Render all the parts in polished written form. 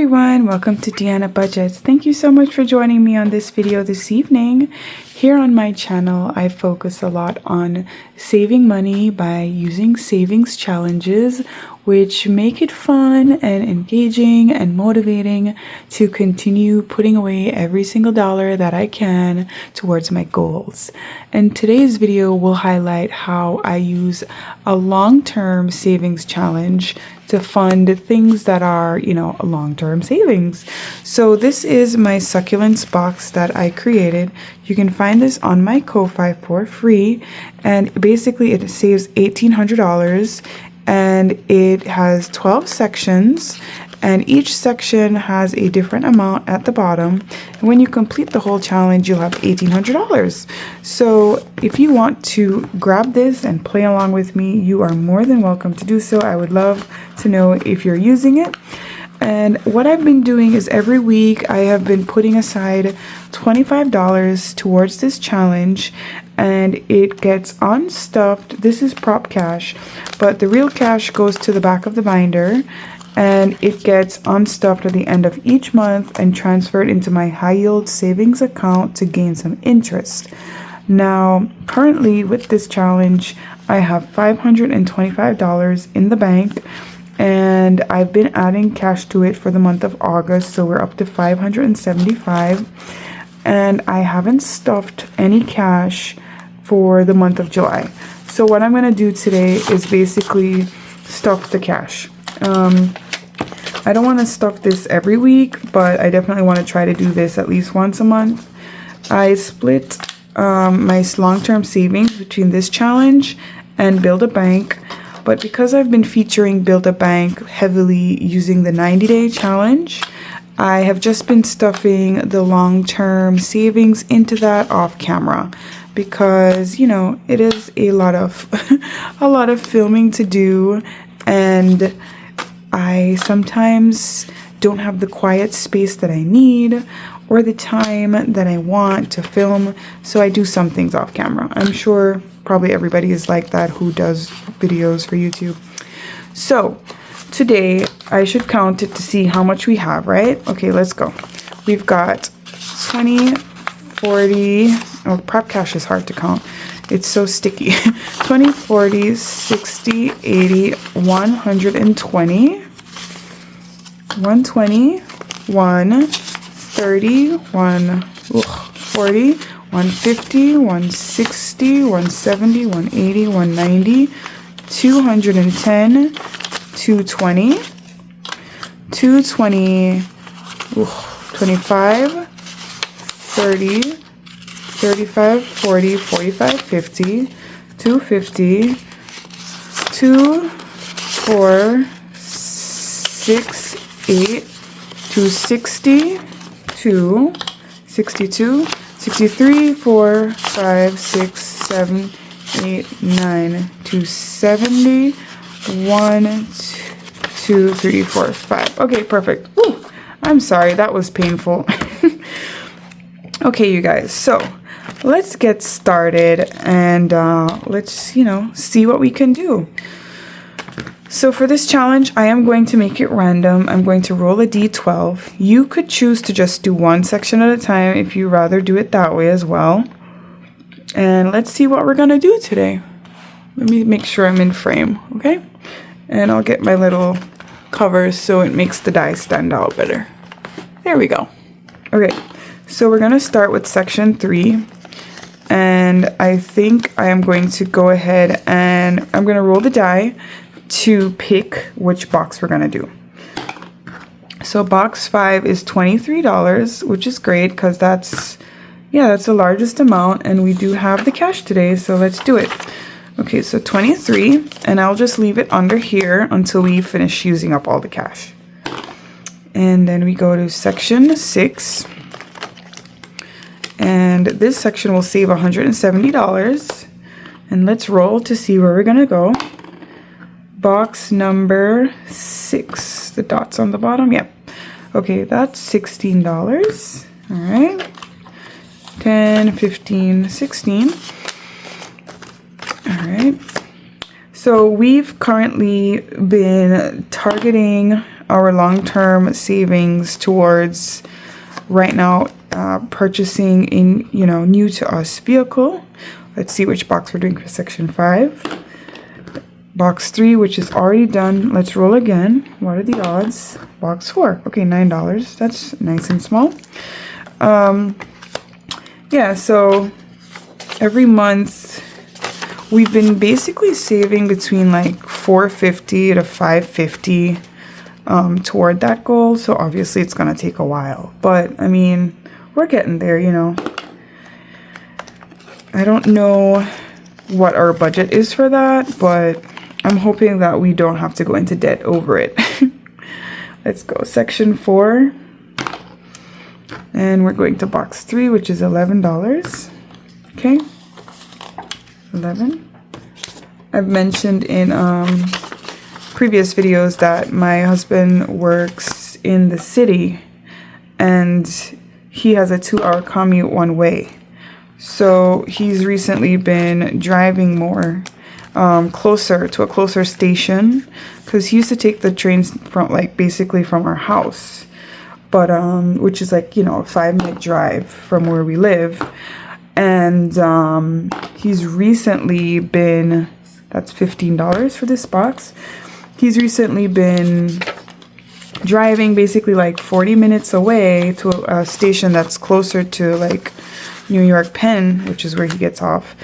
everyone, welcome to Deanna Budgets. Thank you so much for joining me on this video this evening. Here on my channel, I focus a lot on saving money by using savings challenges, which make it fun and engaging and motivating to continue putting away every single dollar that I can towards my goals. And today's video will highlight how I use a long-term savings challenge to fund things that are, long-term savings. So this is my succulents box that I created. You can find this on my Ko-Fi for free, and basically it saves $1,800, and it has 12 sections, and each section has a different amount at the bottom. And when you complete the whole challenge, you'll have $1,800. So if you want to grab this and play along with me, you are more than welcome to do so. I would love to know if you're using it. And what I've been doing is every week I have been putting aside $25 towards this challenge, and it gets unstuffed. This is prop cash, but the real cash goes to the back of the binder, and it gets unstuffed at the end of each month and transferred into my high yield savings account to gain some interest. Now, currently with this challenge, I have $525 in the bank, and I've been adding cash to it for the month of August, so we're up to $575, and I haven't stuffed any cash for the month of July. So what I'm going to do today is basically stuff the cash. I don't want to stuff this every week, but I definitely want to try to do this at least once a month. I split my long-term savings between this challenge and Build a Bank, but because I've been featuring Build a Bank heavily using the 90-day challenge, I have just been stuffing the long-term savings into that off camera, because it is a lot of a lot of filming to do, and I sometimes don't have the quiet space that I need or the time that I want to film, so I do some things off camera. I'm sure probably everybody is like that who does videos for YouTube. So today I should count it to see how much we have, right? Okay, let's go. We've got 20, 40, oh, prop cash is hard to count. It's so sticky. 20, 40, 60, 80, 120, 120, 130, 140, 150, 160, 170, 180, 190, 210, 220, 220, 25, 30, 35, 40, 45, 50, 250, 2, 4, 6, 8, 260, 2, 62, 63, 4, 5, 6, 7, 8, 9, 270, 1, 2, 3, 4, 5. Okay, perfect. Woo, I'm sorry, that was painful. Okay, you guys, so let's get started, and let's, see what we can do. So for this challenge, I am going to make it random. I'm going to roll a d12. You could choose to just do one section at a time if you rather do it that way as well. And let's see what we're going to do today. Let me make sure I'm in frame, okay? And I'll get my little covers so it makes the die stand out better. There we go. Okay, so we're going to start with section 3. And I think I am going to go ahead and I'm going to roll the die to pick which box we're going to do. So box 5 is $23, which is great because that's the largest amount, and we do have the cash today, so let's do it. Okay, so 23, and I'll just leave it under here until we finish using up all the cash. And then we go to section 6, and this section will save $170, and let's roll to see where we're going to go. Box number 6, the dots on the bottom, yep. Okay, that's $16. All right, 10, 15, 16. All right, so we've currently been targeting our long-term savings towards right now purchasing in, you know, new to us vehicle. Let's see which box we're doing for section 5. Box 3, which is already done. Let's roll again. What are the odds? Box 4. Okay, $9. That's nice and small. Yeah, so every month we've been basically saving between like $450 to $550 toward that goal. So obviously it's gonna take a while, but I mean, we're getting there, you know. I don't know what our budget is for that, but I'm hoping that we don't have to go into debt over it. Let's go section 4. And we're going to box 3, which is $11. Okay. 11. I've mentioned in previous videos that my husband works in the city and he has a 2-hour commute one way. So he's recently been driving more closer to a closer station, because he used to take the trains from like basically from our house, but which is like, you know, a 5-minute drive from where we live. And he's recently been, that's $15 for this box. He's recently been driving basically like 40 minutes away to a station that's closer to like New York Penn, which is where he gets off.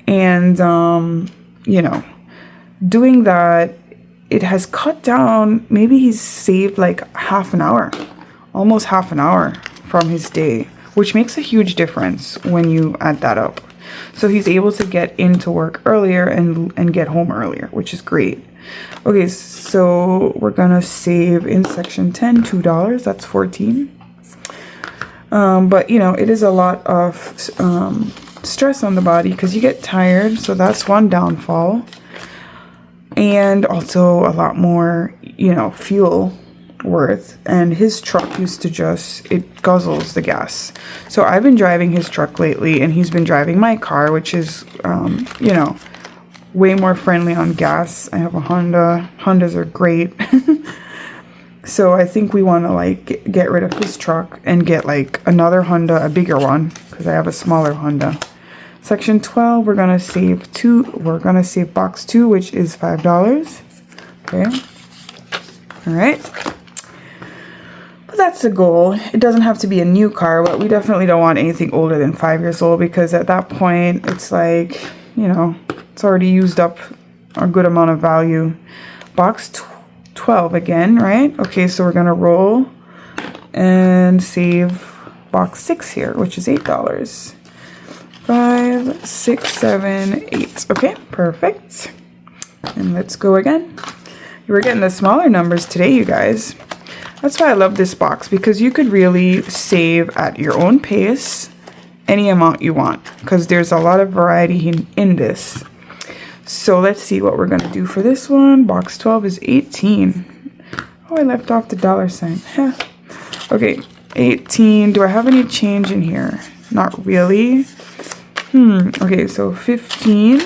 And you know, doing that, it has cut down, maybe he's saved like half an hour, almost half an hour from his day, which makes a huge difference when you add that up. So he's able to get into work earlier and get home earlier, which is great. Okay, so we're gonna save in section 10 $2. That's 14. But you know, it is a lot of stress on the body because you get tired, so that's one downfall. And also a lot more, you know, fuel worth. And his truck used to just, it guzzles the gas. So I've been driving his truck lately, and he's been driving my car, which is you know, way more friendly on gas. I have a Honda. Hondas are great. So I think we want to like get rid of his truck and get like another Honda, a bigger one, because I have a smaller Honda. Section 12, we're gonna save box 2, which is $5. Okay. All right. But that's the goal. It doesn't have to be a new car, but we definitely don't want anything older than 5 years old, because at that point it's like, you know, it's already used up a good amount of value. Box 12 again, right? Okay, so we're gonna roll and save box 6 here, which is $8. 5, 6, 7, 8. Okay, perfect. And let's go again. We're getting the smaller numbers today, you guys. That's why I love this box, because you could really save at your own pace any amount you want, because there's a lot of variety in this. So let's see what we're gonna do for this one. Box 12 is 18. Oh, I left off the $sign. Okay, 18. Do I have any change in here? Not really. Okay, so 15,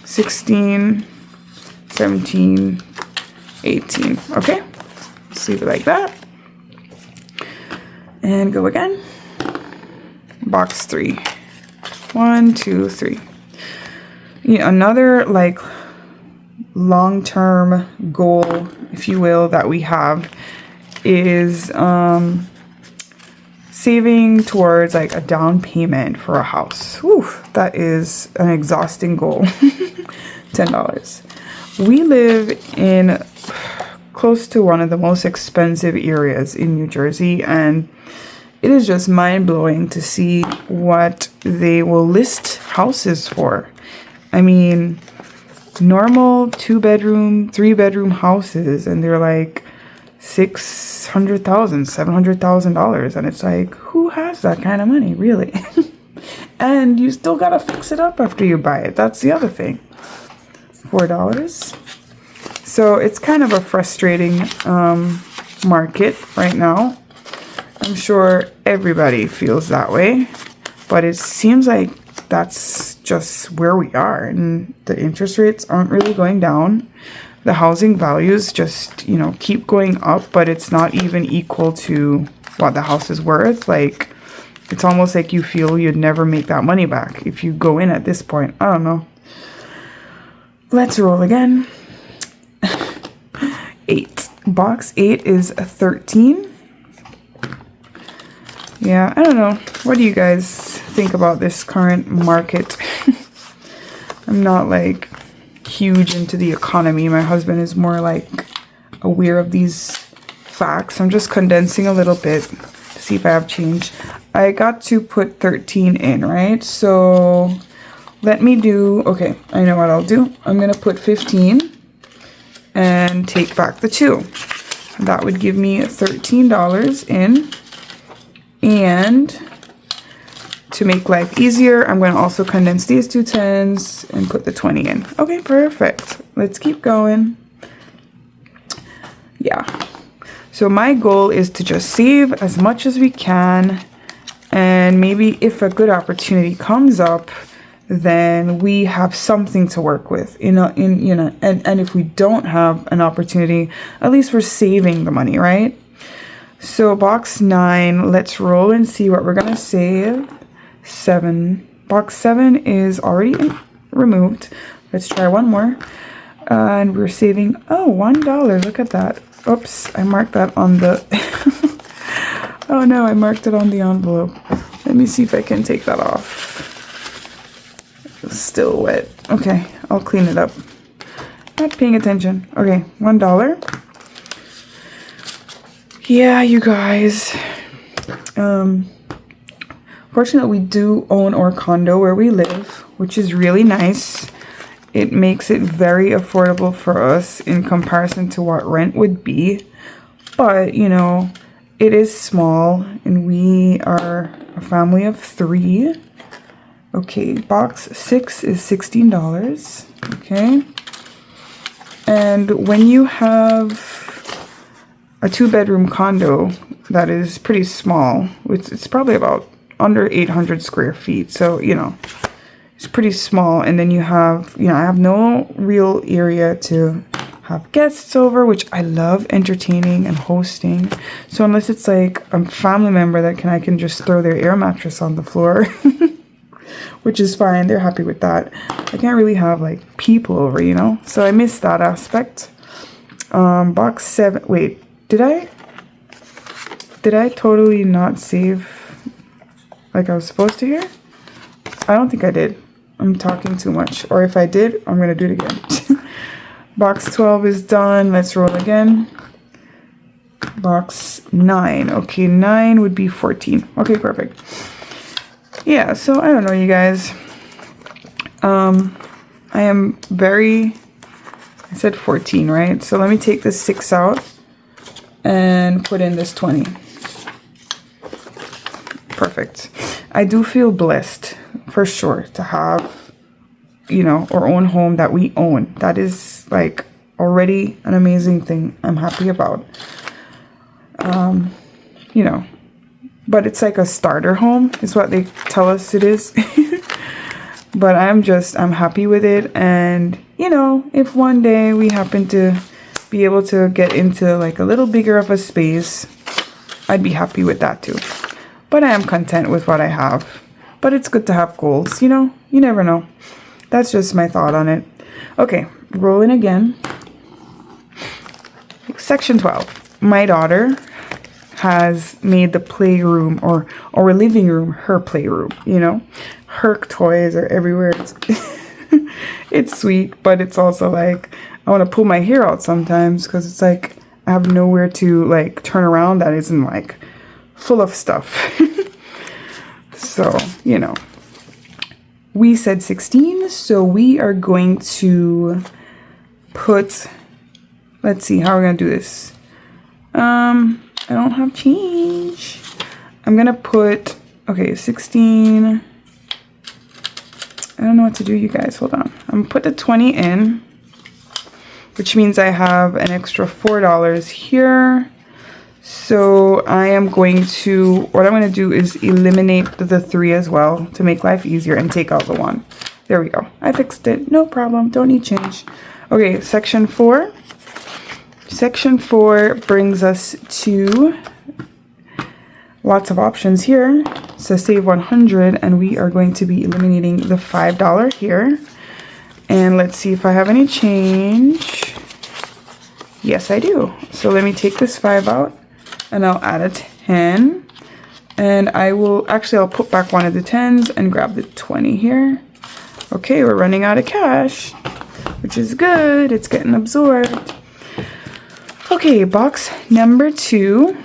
16, 17, 18. Okay, let's leave it like that. And go again. Box 3. 1, 2, 3. Yeah, another like long-term goal, if you will, that we have is saving towards like a down payment for a house. Whew, that is an exhausting goal. $10. We live in close to one of the most expensive areas in New Jersey, and it is just mind-blowing to see what they will list houses for. I mean, normal 2-bedroom, 3-bedroom houses, and they're like $600,000, $700,000, and it's like, who has that kind of money, really? And you still gotta fix it up after you buy it. That's the other thing. $4. So it's kind of a frustrating market right now. I'm sure everybody feels that way, but it seems like that's just where we are, and the interest rates aren't really going down. the housing values just, you know, keep going up, but it's not even equal to what the house is worth. Like, it's almost like you feel you'd never make that money back if you go in at this point. I don't know. Let's roll again. 8. Box 8 is 13. Yeah, I don't know. What do you guys think about this current market? I'm not like huge into the economy. My husband is more like aware of these facts. I'm just condensing a little bit to see if I have change. I got to put 13 in, right? So let me do, okay, I know what I'll do. I'm going to put 15 and take back the 2. That would give me $13 in. And to make life easier, I'm going to also condense these 2 tens and put the 20 in. Okay, perfect. Let's keep going. Yeah. So my goal is to just save as much as we can. And maybe if a good opportunity comes up, then we have something to work with, and if we don't have an opportunity, at least we're saving the money, right? So box 9, let's roll and see what we're gonna save. 7. Box 7 is already removed. Let's try one more. And we're saving, oh, $1. Look at that. Oops, I marked that on the oh no, I marked it on the envelope. Let me see if I can take that off. It's still wet. Okay, I'll clean it up. Not paying attention. Okay, $1. Yeah, you guys. Fortunately, we do own our condo where we live, which is really nice. It makes it very affordable for us in comparison to what rent would be. But, you know, it is small, and we are a family of 3. Okay, box 6 is $16. Okay. And when you have a 2-bedroom condo that is pretty small, it's probably about under 800 square feet. So, you know, it's pretty small. And then you have, you know, I have no real area to have guests over, which I love entertaining and hosting. So unless it's like a family member that I can just throw their air mattress on the floor, which is fine. They're happy with that. I can't really have like people over, you know? So I missed that aspect. Box 7, wait, did I totally not save like I was supposed to here? I don't think I did. I'm talking too much. Or if I did, I'm gonna do it again. Box 12 is done. Let's roll again. Box 9. Okay, 9 would be 14. Okay, perfect. Yeah, so I don't know, you guys. I am very, I said 14, right? So let me take this 6 out and put in this 20. Perfect. I do feel blessed for sure to have, you know, our own home that we own. That is like already an amazing thing I'm happy about. You know, but it's like a starter home is what they tell us it is. But I'm happy with it. And, you know, if one day we happen to be able to get into like a little bigger of a space, I'd be happy with that too. But I am content with what I have. But it's good to have goals, you know? You never know. That's just my thought on it. Okay, rolling again. Section 12. My daughter has made the playroom or living room her playroom, you know? Her toys are everywhere. It's sweet, but it's also like I want to pull my hair out sometimes because it's like I have nowhere to like turn around that isn't like full of stuff. So, you know, we said 16, so we are going to put, let's see how we're going to do this. I don't have change. I'm going to put, okay, 16. I don't know what to do, you guys. Hold on. I'm going to put the 20 in, which means I have an extra $4 here. So I am going to, what I'm going to do is eliminate the 3 as well to make life easier and take out the 1. There we go. I fixed it. No problem. Don't need change. Okay, section 4. Section 4 brings us to lots of options here. So save 100, and we are going to be eliminating the $5 here. And let's see if I have any change. Yes, I do. So let me take this 5 out, and I'll add a 10. And I'll put back one of the 10s and grab the 20 here. Okay, we're running out of cash, which is good. It's getting absorbed. Okay, box number 2.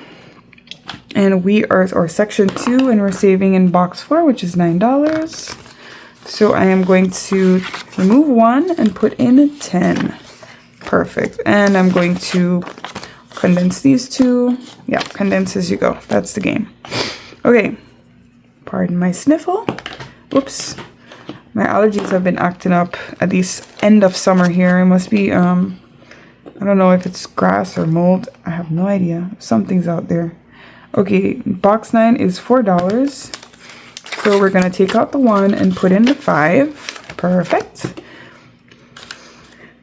And we are, or section 2, and we're saving in box 4, which is $9. So I am going to remove 1 and put in 10. Perfect. And I'm going to condense these 2. Yeah, condense as you go. That's the game. Okay. Pardon my sniffle. Oops. My allergies have been acting up at this end of summer here. It must be, I don't know if it's grass or mold. I have no idea. Something's out there. Okay, box 9 is $4. So we're going to take out the 1 and put in the 5. Perfect.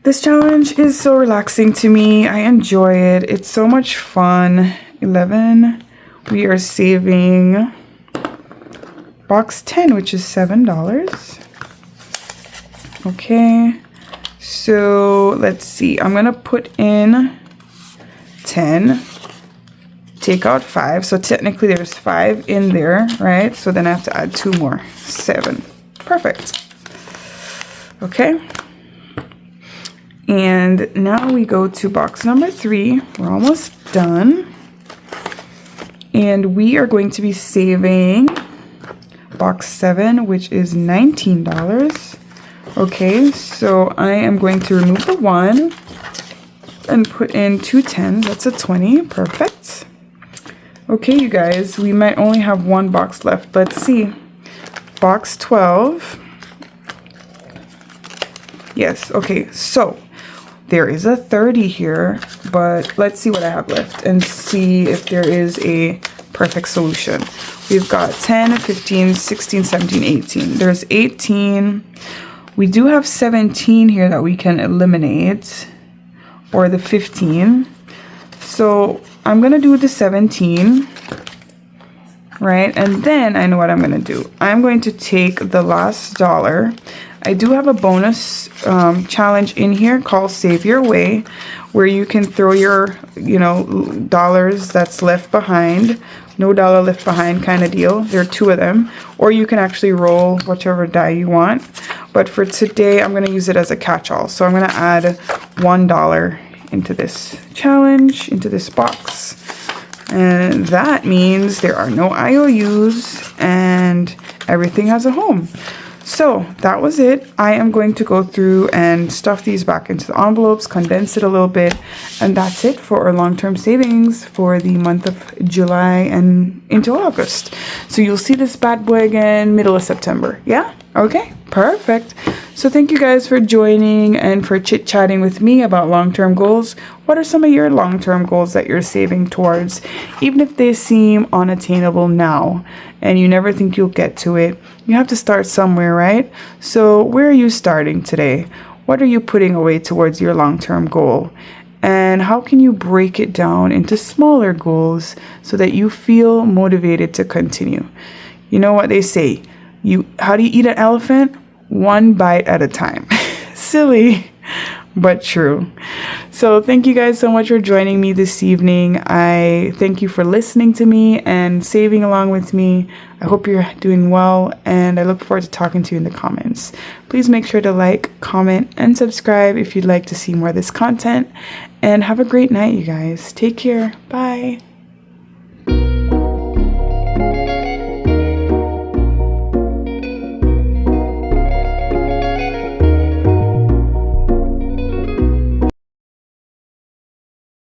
This challenge is so relaxing to me. I enjoy it. It's so much fun. 11. We are saving box 10, which is $7. Okay. So let's see. I'm going to put in 10. Take out 5. So technically there's 5 in there, right? So then I have to add 2 more. 7. Perfect. Okay. And now we go to box number 3. We're almost done. And we are going to be saving box 7, which is $19. Okay, so I am going to remove the 1 and put in 2 10s. That's a 20. Perfect. Okay, you guys, we might only have 1 box left. Let's see. Box 12. Yes, okay, so there is a 30 here, but let's see what I have left and see if there is a perfect solution. We've got 10, 15, 16, 17, 18. There's 18. We do have 17 here that we can eliminate, or the 15. So I'm going to do the 17, right? And then I know what I'm going to do. I'm going to take the last $1. I do have a bonus challenge in here called Save Your Way, where you can throw your, dollars that's left behind. No dollar left behind kind of deal. There are 2 of them. Or you can actually roll whichever die you want. But for today, I'm going to use it as a catch-all. So I'm going to add $1 into this challenge, into this box. And that means there are no IOUs and everything has a home. So that was it. I am going to go through and stuff these back into the envelopes, condense it a little bit, and that's it for our long-term savings for the month of July and into August. So you'll see this bad boy again middle of September. Yeah? Okay, perfect. So thank you guys for joining and for chit-chatting with me about long-term goals. What are some of your long-term goals that you're saving towards, even if they seem unattainable now and you never think you'll get to it? You have to start somewhere, right? So where are you starting today? What are you putting away towards your long-term goal? And how can you break it down into smaller goals so that you feel motivated to continue? You know what they say, how do you eat an elephant? 1 bite at a time. Silly, but true. So thank you guys so much for joining me this evening. I thank you for listening to me and saving along with me. I hope you're doing well, and I look forward to talking to you in the comments. Please make sure to like, comment, and subscribe if you'd like to see more of this content. And have a great night, you guys. Take care. Bye.